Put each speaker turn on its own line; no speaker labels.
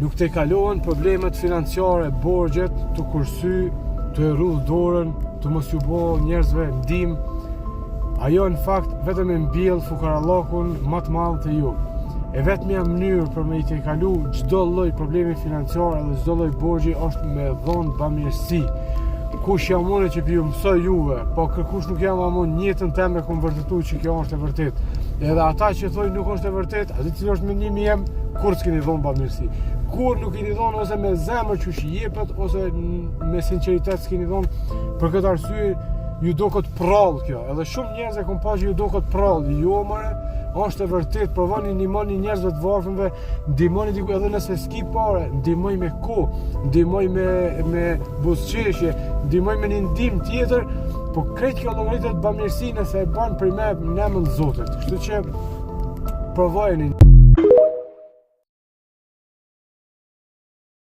Nuk të kalohen problemet financiare, borxhet, të kursy, të rrudh dorën, të mos ju bo njerëzve ndihmë. Ajo në fakt vetëm e mbjell fukarallakun më të madh të ju. E vetmja mënyrë për me i të kalu çdo lloj problemi financiar dhe çdo lloj borxhi është me dhonë bamirësi. Kush jam unë që ju mësoj juve, po kërkush nuk jam amon njëtën teme kom vërtetu që kjo është e vërtet. Edhe ata që thojnë nuk është e vërtet, atë cilë është mendimi jem, kur s'keni dhonë bamirësi. Kur nuk keni dhonë ose me zemër që shi jepet, ose me sinceritet s'keni dhonë, për këtë arsye ju do këtë prallë kjo. Edhe shumë njerëz e kom pa që ju do këtë prallë. Jo mëre, është e vërtet, provoni ndihmoni njerëzve të varfërve, ndihmoni diku edhe nëse s'ki pare, ndihmoj me kohë, ndihmoj me buzëqeshje, ndihmoj me një ndihmë tjetër, po krejt kjo llogaritet bamirësi nëse e bën për me në emër të Zotit. Kështu që provojeni.